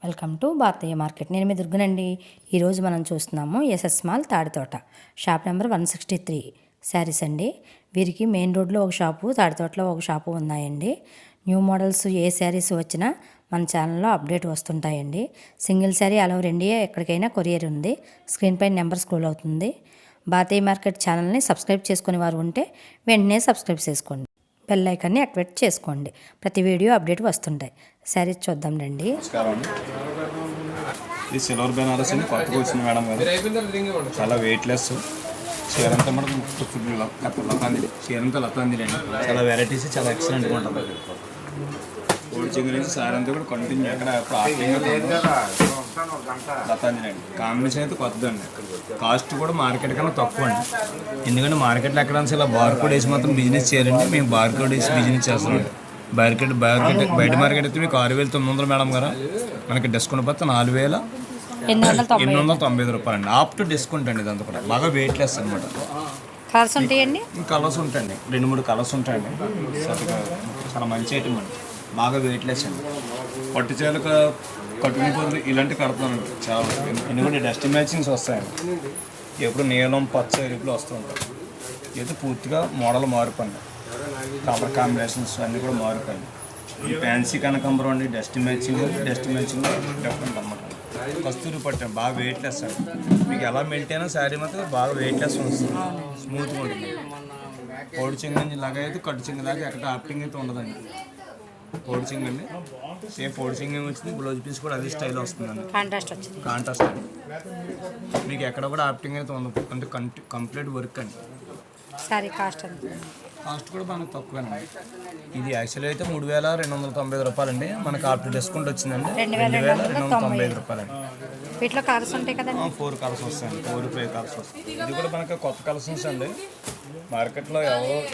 Welcome to Bharatiya market. నేను మీ దుర్గనండి. ఈరోజు మనం చూస్తున్నాము SS mall Taditota, shop number 163 sarees అండి. వీరికి మెయిన్ రోడ్లో ఒక షాపు, తాడితోటలో ఒక షాపు ఉన్నాయండి. న్యూ మోడల్స్ ఏ శారీస్ వచ్చినా మన ఛానల్లో అప్డేట్ వస్తుంటాయండి. Single sari all over India ఎక్కడికైనా కొరియర్ ఉంది. స్క్రీన్ పైన నెంబర్ స్క్రోల్ అవుతుంది. భారతీయ మార్కెట్ ఛానల్ని సబ్స్క్రైబ్ చేసుకునే వారు ఉంటే వెంటనే సబ్స్క్రైబ్ చేసుకోండి. బెల్ ఐకాన్ని యాక్టివేట్ చేసుకోండి. ప్రతి వీడియో అప్డేట్ వస్తుంటాయి. శారీస్ చూద్దాం రండి. ఇది సిల్వర్ బెనారస్ అని కొత్తగా వచ్చింది మేడం గారు. చాలా వెయిట్లెస్. చీర అంతా మనకు లతాంది, చీర అంతా లతాంది అండి. చాలా వెరైటీస్, చాలా ఎక్సలెంట్గా ఉంటుంది. కోచింగ్ నుంచి సార్ అంతా కూడా కంటిన్యూ ఎక్కడ లతాంది అండి. కాంబినేషన్ అయితే కొత్తదండి. కాస్ట్ కూడా మార్కెట్ కన్నా తక్కువ అండి. ఎందుకంటే మార్కెట్లో ఎక్కడ ఇలా బార్ కోడ్ వేసి మాత్రం బిజినెస్ చేయాలండి. మేము బార్ కోడ్ వేసి బిజినెస్ చేస్తామండి. బయట మార్కెట్ అయితే మీకు 6,900 మేడం గారు. మనకి డిస్కౌంట్ పోతే 4,895 రూపాయలండి. ఆఫ్టర్ డిస్కౌంట్ అండి. ఇదంతా కూడా బాగా వెయిట్లెస్ అనమాట. కలర్స్ ఉంటాయండి. కలర్స్ ఉంటాయండి, 2-3 కలర్స్ ఉంటాయండి. చాలా మంచి ఐటమ్ అండి. బాగా వెయిట్లెస్ అండి. పట్టు చేలకు కట్టుకుని పోతుంది ఇలాంటి కడుతున్నానండి. చాలా ఎందుకంటే డస్ట్ మ్యాచింగ్స్ వస్తాయండి. ఎప్పుడు నీలం పచ్చ ఎరుపులు వస్తూ ఉంటాయి. అయితే పూర్తిగా మోడల్ మారిపోయింది. కలర్ కాంబినేషన్స్ అన్నీ కూడా మారిపోయింది. ఫ్యాన్సీ కనకాంబరం అండి. డస్ట్ మ్యాచింగ్ డిఫరెంట్ అన్నమాట. కస్తూరి పట్టు బాగా వెయిట్లెస్ అండి. మీకు ఎలా మెయింటైన్ అయినా శారీ మాత్రం బాగా వెయిట్లెస్ వస్తుంది, స్మూత్గా ఉంటుంది. పొడి చింగంజి లాగా అయితే కట్టు చింగ దాకా ఎక్కడ ఆప్టింగ్ అయితే ఉండదండి. పొడి చింగ్ అండి, సేమ్ పొడి చింగం వచ్చింది. బ్లౌజ్ పీస్ కూడా అదే స్టైల్ వస్తుందండి. కాంట్రాస్ట్ అండి. మీకు ఎక్కడ కూడా ఆప్టింగ్ అయితే ఉండదు. అంటే కంప్లీట్ వర్క్ అండి. సారీ కాస్ట్ కూడా మనకు తక్కువేనండి. ఇది యాక్చువల్లీ అయితే 3,295 రూపాయలండి. మనకు ఆఫ్టర్ డిస్కౌంట్ వచ్చిందండి 2,295 రూపాయలండి. వీటిలో కలర్స్ ఉంటాయి కదండి. 4 కలర్స్ వస్తాయండి. 4-5 కలర్స్ వస్తాయి. ఇది కూడా మనకు కొత్త కలెక్షన్స్ అండి. మార్కెట్లో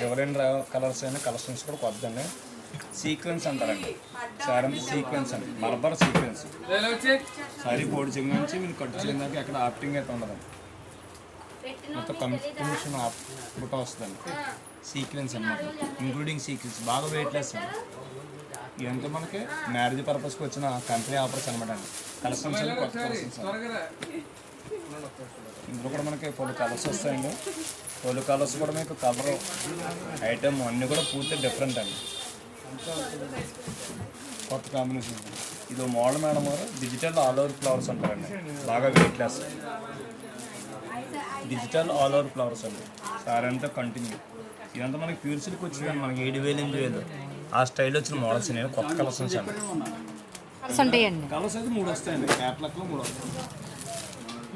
ఎవరైనా కలర్స్ అయినా కలెక్షన్స్ కూడా కొత్త అండి. సీక్వెన్స్ అంటారండి. సారీ అంతా సీక్వెన్స్ అండి. మలబార్ సీక్వెన్స్. సారీ పొడి చింగ నుంచి మీరు కట్టు చింగ దాకా ఎక్కడ ఆప్టింగ్ అయితే ఉండదండి. మొత్తం కంప్లీషన్ బుట్ట వస్తుందండి. సీక్వెన్స్ అన్నమాట, ఇంక్లూడింగ్ సీక్వెన్స్. బాగా వెయిట్లెస్ అండి. ఇదంతా మనకి మ్యారేజ్ పర్పస్కి వచ్చిన కంపెనీ ఆఫర్స్ అనమాట అండి. కలెక్షన్స్ అండి, కొత్త కలెక్షన్స్. ఇందులో కూడా మనకి 4 కలర్స్ వస్తాయండి. 4 కలర్స్ కూడా మీకు కలర్ ఐటమ్ అన్నీ కూడా పూర్తి డిఫరెంట్ అండి. కొత్త కాంబినేషన్. ఇది మోడల్ మేడం గారు. డిజిటల్ ఆల్ ఓవర్ ఫ్లవర్స్ అంటారండి. బాగా weightless. Digital all over flowers అండి. సారీ అంతా కంటిన్యూ. ఇదంతా మనకి ప్యూర్ సిల్క్ వచ్చిందండి. మనకి 7,000-8,000 ఆ స్టైల్ వచ్చిన మోడల్స్ అనేవి కొత్త కలెక్షన్స్ అండి. కలర్స్ అయితే 3 వస్తాయండి. క్యాట్లాగ్లో 3 వస్తాయి.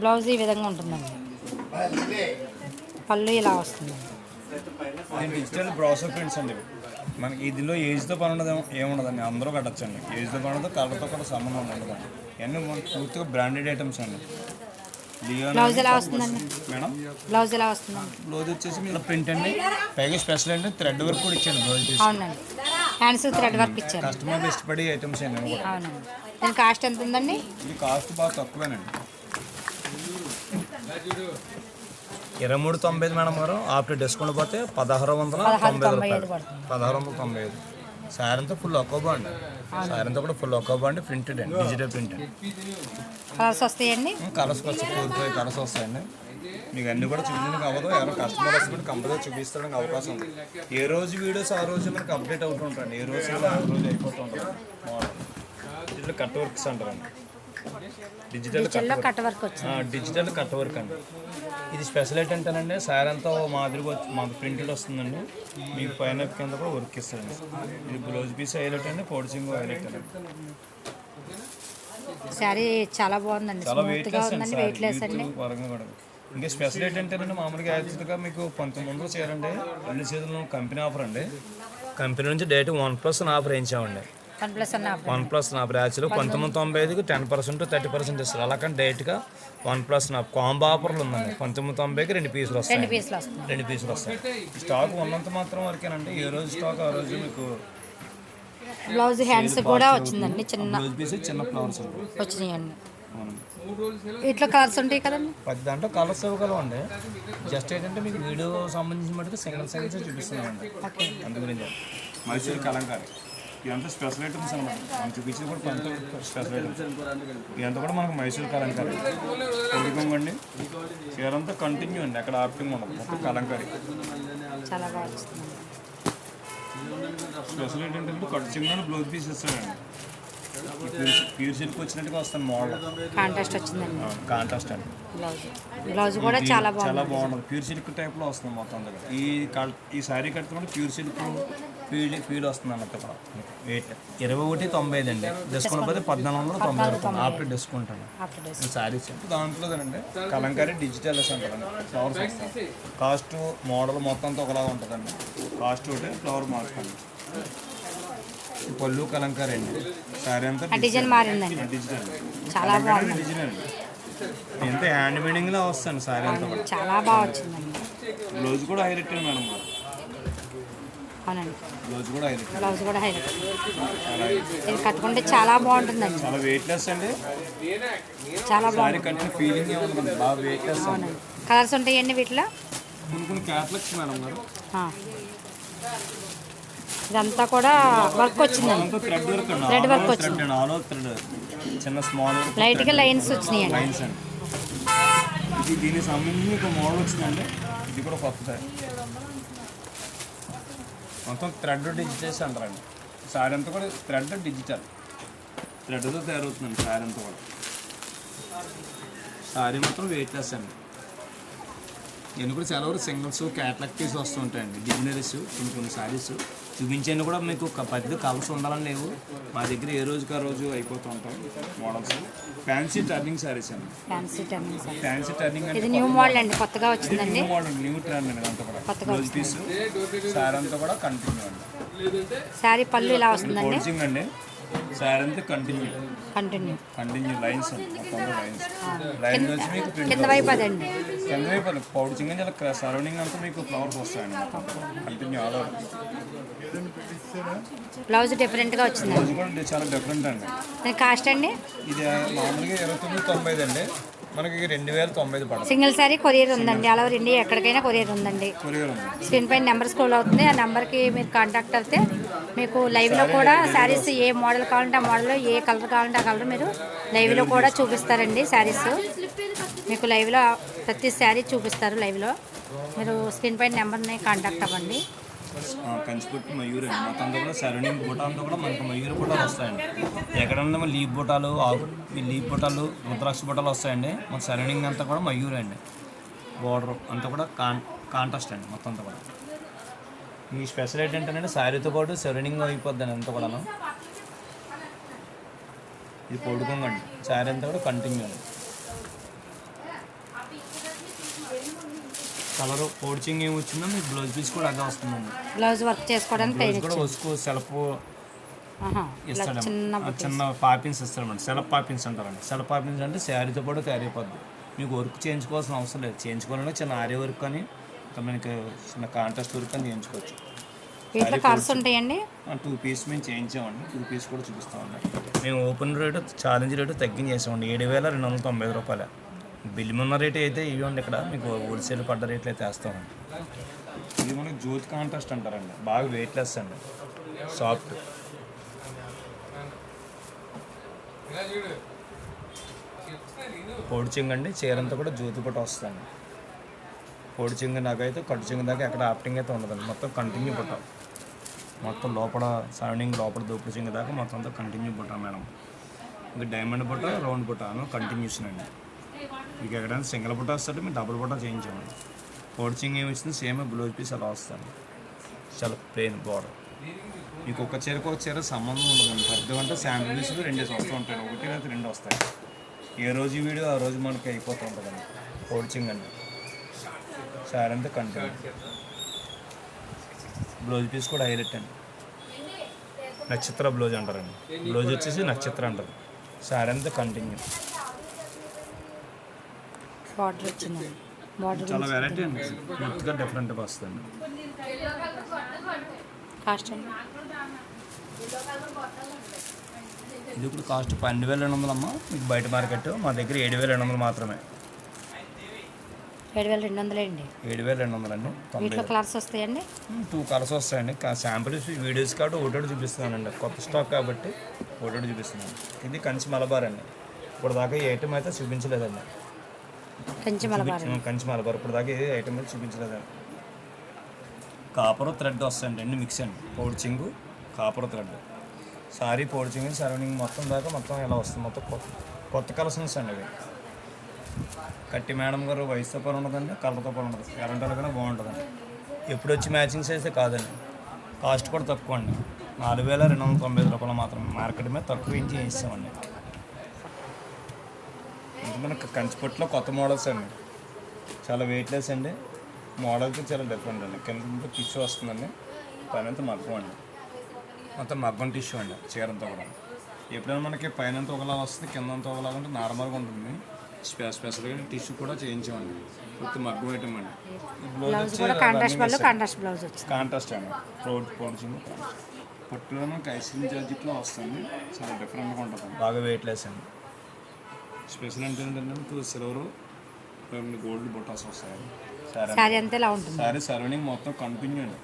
బ్లౌజ్ ఈ విధంగా ఉంటుందండి. పళ్ళు ఇలా వస్తుంది. డిజిటల్ బ్రౌజర్ ప్రింట్స్ అండి. మనకి ఇందులో ఏజ్తో పని ఉండదు, ఏముండదండి. అందరూ కట్టచ్చండి. ఏజ్తో పని ఉండదు, కలర్తో కూడా సంబంధం ఉండదండి. ఇవన్నీ పూర్తిగా బ్రాండెడ్ ఐటమ్స్ అండి. బ్లౌజ్ ఎలా వస్తుందండి మేడం? బ్లౌజ్ ఎలా వస్తుందండి? బ్లౌజ్ వచ్చేసి మీరు ప్రింట్ అండి. పైగా స్పెషల్ అంటే థ్రెడ్ వర్క్ కూడా ఇచ్చాను బ్లౌజ్ పీస్. అవునండి, హ్యాండ్స్ థ్రెడ్ వర్క్ ఇచ్చారు. కస్టమర్ ఇష్టపడే ఐటమ్స్ అండి. అవునండి. దీని కాస్ట్ ఎంత ఉందండి? ఇది కాస్ట్ బాగా తక్కువేనండి. 23,95 మేడం గారు. ఆఫ్టర్ డిస్కౌంట్ పోతే 1,695. సారీ అంతా ఫుల్ ఒక్కోబా అండి. సారీ అంతా కూడా ఫుల్ ఒక్కోబా అండి. ప్రింటెడ్ అండి, డిజిటల్ ప్రింట్ అండి. కలర్స్ వస్తాయండి. కలర్స్ వచ్చి 4-5 కలర్స్ వస్తాయండి. మీకు అన్నీ కూడా చూపించడానికి అవ్వదు. ఎవరైనా కస్టమర్ వస్తే కంపల్సరీ చూపిస్తాడానికి అవకాశం ఉంది. ఏ రోజు వీడియోస్ ఆ రోజు మనకి అప్డేట్ అవుతూ ఉంటాయండి. ఏ రోజు ఆ రోజు అయిపోతూ ఉంటుంది. డిజిటల్ కట్ వర్క్స్ అంటారండి. డిజిటల్ కట్ వర్క్ వచ్చింది. డిజిటల్ కట్ వర్క్ అండి. ఇది స్పెషల్ ఏంటంటేనండి, సారీ అంతా మాదిరిగా మాకు ప్రింటెడ్ వస్తుందండి. మీకు పైన కింద కూడా వర్క్ ఇస్తారండి. ఇది బ్లౌజ్ పీస్ హైలైట్ అండి. పొడిచింగ్ హైలైట్ అండి. సారీ చాలా బాగుందండి. చాలా వెయిట్లెస్ అండి. ఇంకా స్పెషల్ ఏంటంటేనండి, మామూలుగా యాక్చువల్గా మీకు 1900 చేయాలండి. 2 చేతుల్లో కంపెనీ ఆఫర్ అండి. కంపెనీ నుంచి డైరెక్ట్ 1+ ఆఫర్ వేయించామండి. 1+ ఆఫర్ యాక్చువల్గా 1995కి 10% 30% ఇస్తారు. అలాగని డైరెక్ట్గా 1+ కాంబో ఆఫర్లు ఉందండి. 1990కి 2 పీసులు వస్తాయి. 2 పీసులు వస్తాయి. స్టాక్ ఉన్నంత మాత్రం వరకేనండి. ఏ రోజు స్టాక్ ఆ రోజు మీకు. బ్లౌజ్ హ్యాండ్స్ కూడా వచ్చిందండి. చిన్న బ్లౌజ్ పీస్, చిన్న ఫ్లవర్స్ వచ్చినాయండి. ఇట్లా కలర్స్ ఉంటాయి కదండి. 10 దాంట్లో కలర్స్ ఇవ్వగలవండి. జస్ట్ ఏంటంటే మీకు వీడియో సంబంధించిన మటుకు సింగిల్స్ చూపిస్తున్నామండి. అందు గురించి మైసూర్ కలంకారీ ఇదంతా స్పెషల్ ఐటమ్స్ అనమాట. మనం చూపించేది కూడా కొంత స్పెషల్ ఐటమ్స్. ఇదంతా కూడా మనకు మైసూర్ కలంకారీ పొడిగొంగండి. చీరంతా కంటిన్యూ అండి, ఎక్కడ ఆప్టింగ్ ఉండదు, మొత్తం కలంకారీ. చాలా బాగా వస్తుంది. స్పెషల్ ఏంటంటే కట్టు చింగలో బ్లౌజ్ పీస్ ఇస్తాడండి. ప్యూర్ సిల్క్ వచ్చినట్టుగా వస్తాను మోడల్. కాంట్రాస్ట్ వచ్చిందండి. కాంట్రాస్ట్ అండి. బ్లౌజ్ కూడా చాలా బాగుంటుంది. ప్యూర్ సిల్క్ టైప్లో వస్తుంది మొత్తం దగ్గర. ఈ శారీ కట్టుకుంటే ప్యూర్ సిల్క్ ఫీల్ వస్తుంది అన్నట్టు. కూడా వెయిట్ 21,95 అండి. డిస్కౌంట్ పోతే 1,490 రూపాయలు ఆఫ్టర్ డిస్కౌంట్ అండి. శారీస్ దాంట్లోదండి కలంకారీ డిజిటల్ అంటారండి. ఫ్లవర్స్ వస్తాయి. కాస్ట్ మోడల్ మొత్తం అంతా ఒకలాగా ఉంటుందండి. కాస్ట్ ఒకటి ఫ్లవర్ మార్చుకోండి. పళ్ళు కలంకారీ అండి. శారీ అంతా డిజైన్ మారిందండి. డిజిటల్ చాలా బాగుంది. డిజిటల్ ఎంత హ్యాండ్ మేడింగ్ లా వస్తుంది శారీ అంతా. చాలా బాగా వచ్చిందండి. బ్లౌజ్ కూడా హైలైట్ మేడం. అవునండి, బ్లౌజ్ కూడా హైలైట్. ఇది కట్టుకుంటే చాలా బాగుంటుందండి. చాలా వెయిట్లెస్ అండి. చాలా బాగుంది. కట్టిన ఫీలింగ్ ఏముంటుంది, బాగా వెయిట్లెస్. అవునండి. కలర్స్ ఉంటాయండి వీటిలో. కొన్ని క్యాటలాగ్స్ మేడం గారు. ఇదంతా కూడా వర్క్ వచ్చిందండి. థ్రెడ్ వర్క్ వచ్చింది. చిన్న స్మాల్ లైట్గా లైన్స్ వచ్చినాయండి. లైన్స్ అండి. ఇది దీనికి సంబంధించి ఒక మోడల్ వచ్చిందండి. ఇది కూడా కొత్త మొత్తం థ్రెడ్ డిజిటల్స్ అంటారండి. శారీ అంతా కూడా థ్రెడ్తో తయారవుతుందండి. శారీ అంతా కూడా శారీ మాత్రం వెయిట్లెస్ అండి. నేను కూడా చాలా వరకు సింగిల్స్ క్యాటలాగ్ పీస్ వస్తూ ఉంటాయండి. డిజైనరీస్ కొన్ని శారీస్ చూపించేది కూడా మీకు 10 కలర్స్ ఉండాలని లేవు. మా దగ్గర ఏ రోజుకి ఆ రోజు అయిపోతూ ఉంటాయి మోడల్స్. ఫ్యాన్సీ టర్నింగ్ శారీస్ అండి. ఫ్యాన్సీ టర్నింగ్ అంటే న్యూ మోడల్ అండి, కొత్తగా వచ్చిందండి. న్యూ ట్రెండ్ అండి. అంతా కూడా బ్లౌజ్ పీస్ శారీ అంతా కూడా కంటిన్యూ అండి. శారీ పళ్ళు ఇలా వస్తుందండి. పౌచింగ్ అండి. శారీ అంతా కంటిన్యూ లైన్స్ అండి. మొత్తం లైన్ వచ్చి మీకు కింద వైపు అదండి. కింద వైపు పౌచింగ్ అని ఇలా సరౌండింగ్ అంతా మీకు ఫ్లవర్స్ వస్తాయండి. Continue all over. బ్లౌజ్ డిఫరెంట్గా వచ్చింది. బ్లౌజ్ కూడా చాలా డిఫరెంట్ అండి. కాస్ట్ అండి ఇది మామూలుగా 29,95 అండి. మనకి 2,090 పడుతుంది. సింగిల్ శారీ కొరియర్ ఉందండి. అలా ఇండియా ఎక్కడికైనా కొరియర్ ఉందండి. స్క్రీన్ పైన నెంబర్ స్క్రోల్ అవుతుంది. ఆ నెంబర్కి మీరు కాంటాక్ట్ అవుతే మీకు లైవ్లో కూడా శారీస్ ఏ మోడల్ కావాలంటే ఆ మోడల్లో, ఏ కలర్ కావాలంటే ఆ కలర్ మీరు లైవ్లో కూడా చూపిస్తారండి. శారీస్ మీకు లైవ్లో ప్రతి శారీ చూపిస్తారు. లైవ్లో మీరు స్క్రీన్ పైన నెంబర్ని కాంటాక్ట్ అవ్వండి. కంచిపట్టు మయూర్ అండి. మొత్తం కూడా సరౌండింగ్ బుటాలతో కూడా మనకు మయూర్ బుటాలు వస్తాయండి. ఎక్కడన్నా లీప్ బుటాలు, రుద్రాక్ష బుటాలు వస్తాయండి. మన సరౌండింగ్ అంతా కూడా మయూర్ అండి. బోర్డర్ అంతా కూడా కాంట్రాస్ట్ అండి. మొత్తం అంతా కూడా మీ స్పెషల్ ఏంటంటే శారీతో పాటు సరౌండింగ్ అయిపోద్దండి అంతా కూడా. ఇది పొడుకోండి. శారీ అంతా కూడా కంటిన్యూ అండి. కలర్ పౌచింగ్ ఏమి వచ్చిందో మీకు బ్లౌజ్ పీస్ కూడా అదే వస్తుందండి. బ్లౌజ్ వర్క్ చేసుకోవడానికి కూడా సెల్ఫ్ ఇస్తాడు. చిన్న పాపిన్స్ ఇస్తాడన్నమాట. సెల్ఫ్ పాపిన్స్ అంటారండి. సెల్ఫ్ పాపిన్స్ అంటే శారీతో పాటు క్యారీ అయిపోద్ది. మీకు వర్క్ చేయించుకోవాల్సిన అవసరం లేదు. చేయించుకోవాలంటే చిన్న ఆర్య వర్క్ అని మనకి చిన్న కాంట్రాస్ట్ వర్క్ అని చేయించుకోవచ్చు. కలర్స్ ఉంటాయండి. 2 పీస్ మేము చేయించామండి. 2 పీస్ కూడా చూపిస్తామండి. మేము ఓపెన్ రేటు ఛాలెంజ్ రేటు తగ్గించేసామండి. 7,290 రూపాయలు. బిల్లు ఉన్న రేటు అయితే ఇవ్వండి. ఇక్కడ మీకు హోల్సేల్ పడ్డ రేట్లు అయితే వేస్తామండి. ఇది మనకి జ్యోతి కాంట్రాస్ట్ అంటారండి. బాగా వెయిట్లెస్ అండి, సాఫ్ట్. పొడిచింగ్ అండి. చీరంతా కూడా జ్యోతి పట్టు వస్తుంది. పొడిచింగ్ దాకా అయితే కట్టు చింగ్ దాకా ఎక్కడ ఆప్టింగ్ అయితే ఉండదండి. మొత్తం కంటిన్యూ పుట్ట. మొత్తం లోపల సరౌండింగ్ లోపల దూపుడు చింగ్ దాకా మొత్తం అంతా కంటిన్యూ పుట్ట మేడం. ఇంకా డైమండ్ పుట్ట, రౌండ్ పుట్ట కంటిన్యూషన్ అండి. మీకు ఎక్కడైనా సింగిల్ బుట్ట వస్తుంటే మీరు డబుల్ బుట్ట చేయించామండి. పౌచింగ్ ఏమి వచ్చింది సేమ్ బ్లౌజ్ పీస్ అలా వస్తుంది. చాలా ప్లెయిన్ బార్డర్. మీకు ఒక చీర సంబంధం ఉండదండి. పెద్దగా శాంపిల్ పీసులు 2 వస్తూ ఉంటాయి. 1 లేదా 2 వస్తాయి. ఏ రోజు వీడియో ఆ రోజు మనకి అయిపోతూ ఉంటుందండి. పౌచింగ్ అండి. శారీ అంతా కంటిన్యూ. బ్లౌజ్ పీస్ కూడా హైలైట్ అండి. నక్షత్ర బ్లౌజ్ అంటారండి. బ్లౌజ్ వచ్చేసి నక్షత్ర అంటారు. శారీ అంతా కంటిన్యూ. చాలా వెరైటీ అండి. పూర్తిగా డిఫరెంట్గా వస్తుంది. ఇది ఇప్పుడు కాస్ట్ 12,200 అమ్మ. మీకు బయట మార్కెట్, మా దగ్గర 7,200 మాత్రమే. 7,200 అండి. 7,200 అండి. వీటిలో కలర్స్ వస్తాయండి? 2 కలర్స్ వస్తాయండి. శాంపిల్స్ వీడియోస్ కాబట్టి ఒకటి చూపిస్తున్నానండి. కొత్త స్టాక్ కాబట్టి ఒకటి చూపిస్తున్నాను. ఇది కంచి మలబార్ అండి. ఇప్పుడు దాకా ఈ ఐటమ్ అయితే చూపించలేదండి. కంచి మలబార్ ఇప్పుడు దాకా ఏ ఐటమ్ అయితే చూపించలేదండి. కాపర్ థ్రెడ్ వస్తాయండి, 2 మిక్స్ అండి. పౌడ్చింగ్ కాపర్ థ్రెడ్ సారీ పౌడ్చింగ్ సరౌండింగ్ మొత్తం దాకా మొత్తం ఎలా వస్తుంది. మొత్తం కొత్త కలెక్షన్స్ అండి అవి. కట్టి మేడం గారు వయసుతో పని ఉండదండి, కలర్తో పని ఉండదు. ఎలాంటి కూడా బాగుంటుందండి. ఎప్పుడు వచ్చి మ్యాచింగ్స్ అయితే కాదండి. కాస్ట్ కూడా తక్కువ అండి. 4,295 రూపాయలు మాత్రమే. మార్కెట్ మీద తక్కువ ఇంచి చేయిస్తామండి. ఇంకా మనకి కంచిపట్టులో కొత్త మోడల్స్ అండి. చాలా వెయిట్లెస్ అండి. మోడల్కి చాలా డిఫరెంట్ అండి. కింద టిష్యూ వస్తుందండి, పైనంతా మగ్గం అండి. మొత్తం మగ్గం టిష్యూ అండి చీరంతా కూడా. ఎప్పుడైనా మనకి పైనంతా ఒకలా వస్తుంది, కిందంతా ఒకలా అంటే నార్మల్గా ఉంటుంది. స్పెషల్గా టిష్యూ కూడా చేయించామండి. మొత్తం మగ్గం ఐటమ్ అండి. కాంట్రాస్ట్ అండి. పౌడ్చింగ్ పట్టులో మనకి ఐస్ క్రీమ్ జార్జిట్లో వస్తుంది. చాలా డిఫరెంట్గా ఉంటుంది. బాగా వెయిట్లెస్ అండి. స్పెషల్ అంటే ఏంటంటే సిల్వరు గోల్డ్ బొటాస్ వస్తాయండి. సారీ అంతే ఇలా ఉంటుంది. సారీ సరౌండింగ్ మొత్తం కంటిన్యూ అండి.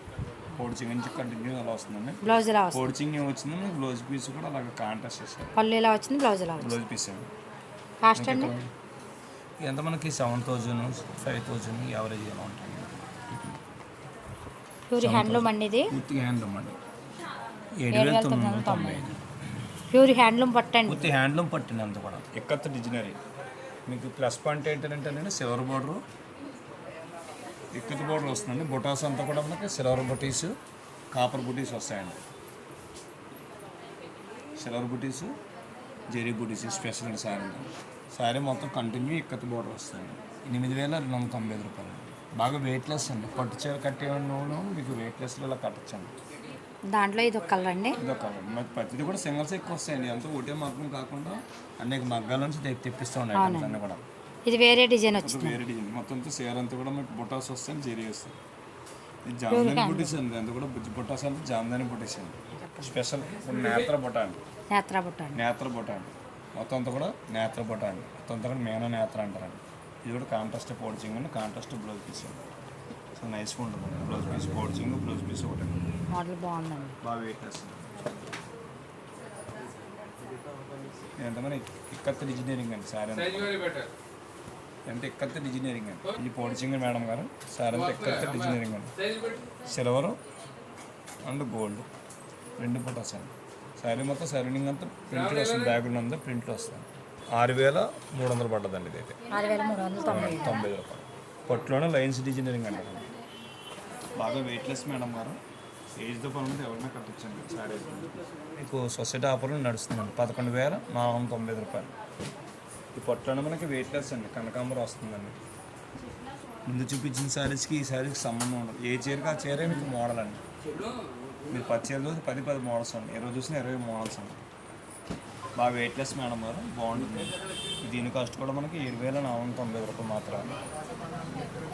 పౌడ్చింగ్ నుంచి కంటిన్యూ అలా వస్తుందండి. బ్లౌజ్ ఇలా పౌడ్చింగ్ వచ్చిందండి. బ్లౌజ్ పీస్ కూడా అలాగే కాంట్రాస్ట్ చేస్తారు. పళ్ళు ఇలా వచ్చింది, బ్లౌజ్ పీస్ అండి. కాస్ట్ అండి ఎంత మనకి 7,000 5,000 యావరేజ్ ఎలా ఉంటుంది. ప్యూర్ హ్యాండ్లూమ్ అండి. ఇది పూర్తి హ్యాండ్లూమ్ అండి. 7,995. ప్యూర్ హ్యాండ్లూమ్ పట్టండి. పూర్తి హ్యాండ్లూమ్ పట్టింది అంత కూడా. ఎక్కత్త డిజైనరీ. మీకు ప్లస్ పాయింట్ ఏంటంటే సిల్వర్ బోర్డరు ఎక్కత బోర్డర్ వస్తుందండి. బొటాస్ అంతా కూడా మనకి సిల్వర్ బుటీస్ కాపర్ బుటీస్ వస్తాయండి. సిల్వర్ బుటీస్ జెరీ బుటీస్ స్పెషల్ అండి. శారీ మొత్తం కంటిన్యూ ఎక్కత బోర్డర్ వస్తాయండి. 8,295 రూపాయలు. బాగా వెయిట్లెస్ అండి. పట్టు చీర కట్టే మీకు వెయిట్లెస్లో ఇలా కట్టచ్చండి. దాంట్లో ఇది ఒక కలర్ అండి. ఇదొక కలర్. మరి ప్రతిదీ కూడా సింగిల్స్ ఎక్కువ వస్తాయండి. అంతా ఒకటే మగ్గం కాకుండా అనేక మగ్గాల నుంచి తెప్పిస్తూ ఉన్నాయి అన్నీ కూడా. ఇది వేరే డిజైన్ వచ్చింది. వేరే డిజైన్ మొత్తం చీర అంతా కూడా మీకు బొటాస్ వస్తాయి, జెరీ వస్తాయి. ఇది జామదాని బుటీస్ అండి. అంతా కూడా బొటాస్ అంటే జామదాని బుటీస్ అండి. స్పెషల్ నేత్ర బొటా అండి. నేత్ర బొటా అండి. మొత్తం అంతా కూడా నేత్ర బొటా అండి. మొత్తం అంతా కూడా మేన నేత్ర అంటారండి. ఇది కూడా కాంట్రాస్ట్ పౌడ్చింగ్ అండి. కాంట్రాస్ట్ బ్లౌజ్ పీస్ అండి. సో నైస్గా ఉంటుంది. బ్లౌజ్ పీస్ పౌడ్చింగ్ బ్లౌజ్ పీస్ ఒకటి మోడల్ బాగుందండి. బాగా వెయిట్లెస్ ఎంత మన ఇక్కత్త ఇంజనీరింగ్ అండి. సారీ అంటే ఎక్కత్త ఇంజనీరింగ్ అండి. ఇది పౌడ్చింగ్ మేడం గారు. సారీ అంతా ఎక్కత్త ఇంజనీరింగ్ అండి. సిల్వరు అండ్ గోల్డ్ 2 ఫోటోస్ అండి. శారీ మొత్తం సరౌండింగ్ అంతా ప్రింట్లో వస్తుంది. బ్యాగులు అంతా ప్రింట్లో వస్తుంది. 6,300 పడ్డదండి. ఇదైతే 6,390 రూపాయలు. పట్టులోనే లైన్స్ డిజైనరింగ్ అంటారు. బాగా వెయిట్లెస్ మేడం గారు. ఏజ్తో పనులు ఎవరైనా కట్టొచ్చండి. శారీ మీకు సొసైటీ ఆఫర్లో నడుస్తుందండి. 11,490 రూపాయలు. ఈ పట్టులోనే మనకి వెయిట్లెస్ అండి. కనకాంబరం వస్తుందండి. ముందు చూపించిన శారీస్కి ఈ శారీస్కి సంబంధం ఉండదు. ఏ చీరకి ఆ చీరే మీకు మోడల్ అండి. మీరు 10 చీరలు చూసి 10 మోడల్స్ అండి. 20 చూసిన 20 మోడల్స్ అండి. బాగా వెయిట్లెస్ మేడం గారు. బాగుంటుంది. దీని కాస్ట్ కూడా మనకి 7,490 రూపాయలు మాత్రమే.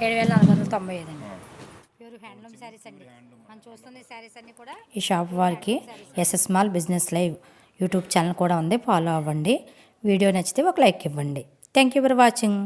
7,495 అండి. ప్యూర్ హ్యాండ్లూమ్ శారీస్ అండి. మనం చూస్తుంది శారీస్ అన్ని కూడా. ఈ షాప్ వారికి SS small business live YouTube channel కూడా ఉంది. ఫాలో అవ్వండి. వీడియో నచ్చితే ఒక లైక్ ఇవ్వండి. Thank you for watching.